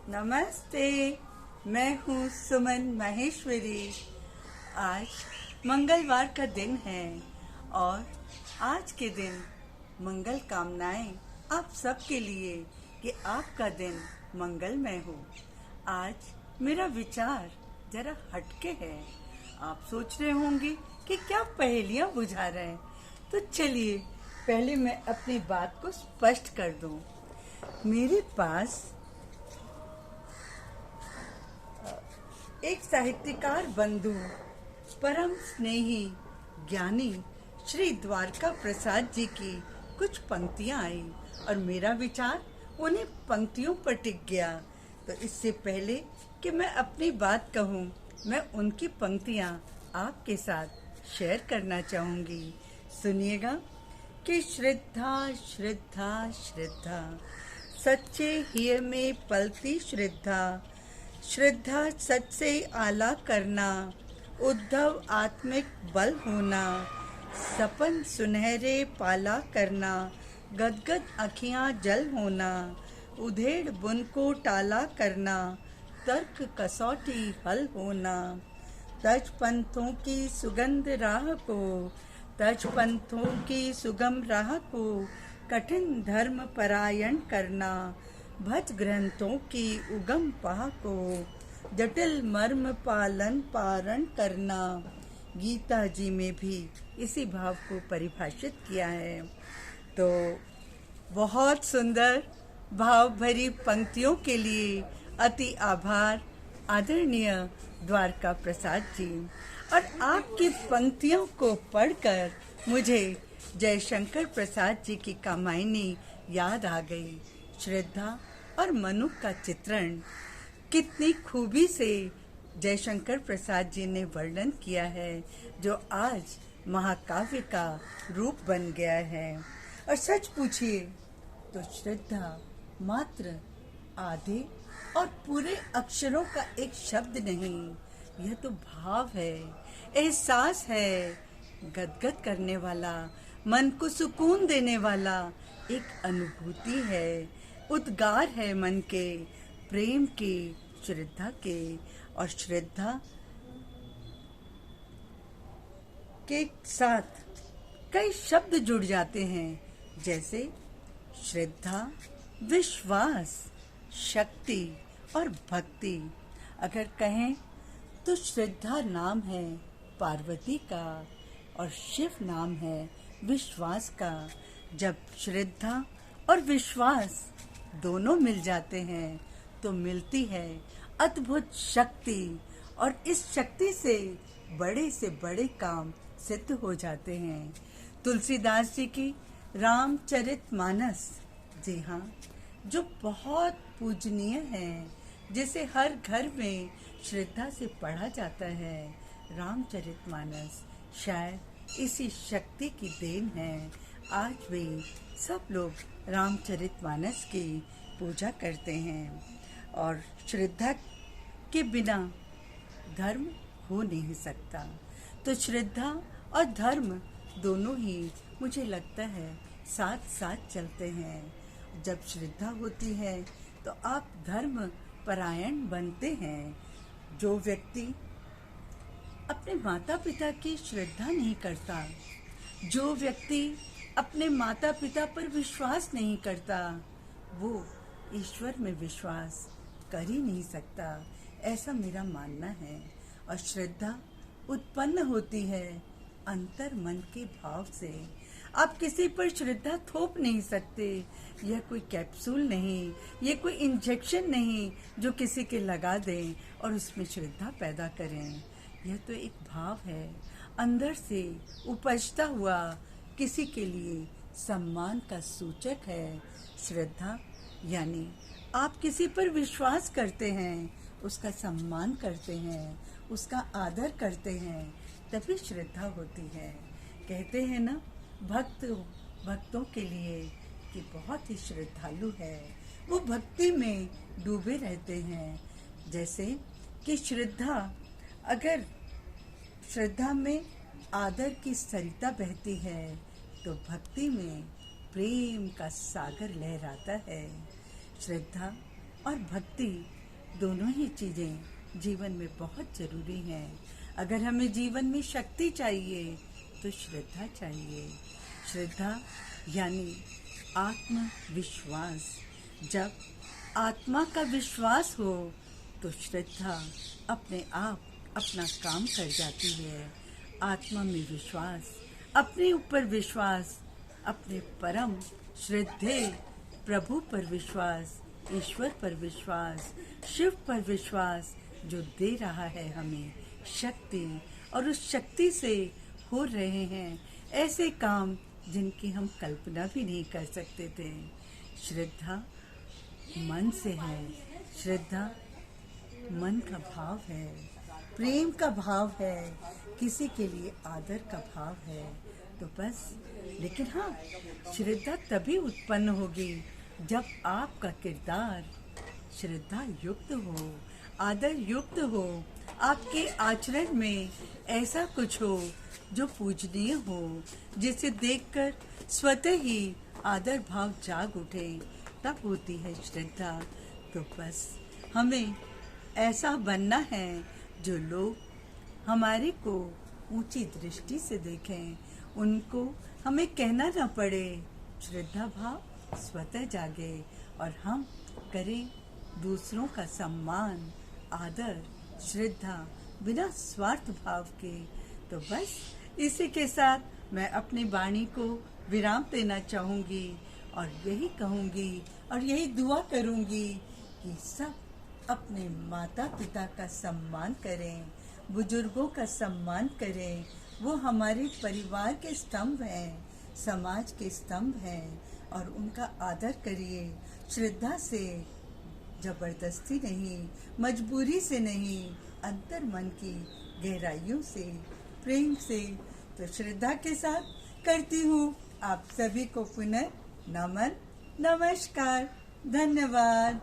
नमस्ते। मैं हूँ सुमन माहेश्वरी। आज मंगलवार का दिन है और आज के दिन मंगल कामनाएं आप सबके लिए कि आपका दिन मंगलमय हो। आज मेरा विचार जरा हटके है। आप सोच रहे होंगे कि क्या पहेलियां बुझा रहे हैं, तो चलिए पहले मैं अपनी बात को स्पष्ट कर दूं। मेरे पास एक साहित्यकार बंधु, परम स्नेही, ज्ञानी श्री द्वारका प्रसाद जी की कुछ पंक्तियां आई और मेरा विचार उन्हीं पंक्तियों पर टिक गया। तो इससे पहले कि मैं अपनी बात कहूँ, मैं उनकी पंक्तियां आपके साथ शेयर करना चाहूँगी। सुनिएगा कि श्रद्धा श्रद्धा श्रद्धा, सच्चे हिय में पलती श्रद्धा, श्रद्धा सच से आला करना, उद्धव आत्मिक बल होना, सपन सुनहरे पाला करना, गदगद अखियां जल होना, उधेड़ बुन को टाला करना, तर्क कसौटी हल होना, तज पंथों की सुगंध राह को, तज पंथों की सुगम राह को, कठिन धर्म परायण करना, भज ग्रंथों की उगम पाह को, जटिल मर्म पालन पारण करना। गीता जी में भी इसी भाव को परिभाषित किया है। तो बहुत सुंदर भाव भरी पंक्तियों के लिए अति आभार आदरणीय द्वारका प्रसाद जी। और आपकी पंक्तियों को पढ़कर मुझे जयशंकर प्रसाद जी की कामायनी याद आ गई। श्रद्धा और मनु का चित्रण कितनी खूबी से जयशंकर प्रसाद जी ने वर्णन किया है, जो आज महाकाव्य का रूप बन गया है। और सच पूछिए तो श्रद्धा मात्र आधे और पूरे अक्षरों का एक शब्द नहीं, यह तो भाव है, एहसास है, गदगद करने वाला, मन को सुकून देने वाला एक अनुभूति है, उद्गार है मन के, प्रेम के, श्रद्धा के। और श्रद्धा के साथ कई शब्द जुड़ जाते हैं, जैसे श्रद्धा, विश्वास, शक्ति और भक्ति। अगर कहें तो श्रद्धा नाम है पार्वती का और शिव नाम है विश्वास का। जब श्रद्धा और विश्वास दोनों मिल जाते हैं तो मिलती है अद्भुत शक्ति, और इस शक्ति से बड़े काम सिद्ध हो जाते हैं। तुलसीदास जी की रामचरितमानस, जी हाँ, जो बहुत पूजनीय है, जिसे हर घर में श्रद्धा से पढ़ा जाता है, रामचरितमानस शायद इसी शक्ति की देन है। आज भी सब लोग रामचरितमानस की पूजा करते हैं। और श्रद्धा के बिना धर्म हो नहीं सकता। तो श्रद्धा और धर्म दोनों ही मुझे लगता है साथ साथ चलते हैं। जब श्रद्धा होती है तो आप धर्म परायण बनते हैं। जो व्यक्ति अपने माता पिता की श्रद्धा नहीं करता, जो व्यक्ति अपने माता पिता पर विश्वास नहीं करता, वो ईश्वर में विश्वास कर ही नहीं सकता, ऐसा मेरा मानना है। और श्रद्धा उत्पन्न होती है अंतर मन के भाव से। आप किसी पर श्रद्धा थोप नहीं सकते। यह कोई कैप्सूल नहीं, ये कोई इंजेक्शन नहीं जो किसी के लगा दें और उसमें श्रद्धा पैदा करें। यह तो एक भाव है, अंदर से उपजता हुआ, किसी के लिए सम्मान का सूचक है। श्रद्धा यानी आप किसी पर विश्वास करते हैं, उसका सम्मान करते हैं, उसका आदर करते हैं, तभी श्रद्धा होती है। कहते हैं ना, भक्तों के लिए कि बहुत ही श्रद्धालु है, वो भक्ति में डूबे रहते हैं। जैसे कि अगर श्रद्धा में आदर की सरिता बहती है तो भक्ति में प्रेम का सागर लहराता है। श्रद्धा और भक्ति दोनों ही चीजें जीवन में बहुत जरूरी हैं। अगर हमें जीवन में शक्ति चाहिए तो श्रद्धा चाहिए। श्रद्धा यानी आत्मविश्वास। जब आत्मा का विश्वास हो तो श्रद्धा अपने आप अपना काम कर जाती है। आत्मा में विश्वास, अपने ऊपर विश्वास, अपने परम श्रद्धे प्रभु पर विश्वास, ईश्वर पर विश्वास, शिव पर विश्वास, जो दे रहा है हमें शक्ति, और उस शक्ति से हो रहे हैं ऐसे काम जिनकी हम कल्पना भी नहीं कर सकते थे। श्रद्धा मन से है। श्रद्धा मन का भाव है, प्रेम का भाव है, किसी के लिए आदर का भाव है। तो बस, लेकिन हाँ, श्रद्धा तभी उत्पन्न होगी जब आपका किरदार श्रद्धा युक्त हो, आदर युक्त हो, आपके आचरण में ऐसा कुछ हो जो पूजनीय हो, जिसे देखकर स्वतः ही आदर भाव जाग उठे, तब होती है श्रद्धा। तो बस हमें ऐसा बनना है जो लोग हमारे को ऊंची दृष्टि से देखें, उनको हमें कहना न पड़े, श्रद्धा भाव स्वतः जागे और हम करें दूसरों का सम्मान, आदर, श्रद्धा बिना स्वार्थ भाव के। तो बस इसी के साथ मैं अपनी वाणी को विराम देना चाहूँगी और यही कहूँगी और यही दुआ करूँगी कि सब अपने माता पिता का सम्मान करें, बुजुर्गों का सम्मान करें। वो हमारे परिवार के स्तंभ हैं, समाज के स्तंभ हैं, और उनका आदर करिए श्रद्धा से, जबरदस्ती नहीं, मजबूरी से नहीं, अंतर मन की गहराइयों से, प्रेम से। तो श्रद्धा के साथ करती हूँ आप सभी को पुनः नमन, नमस्कार, धन्यवाद।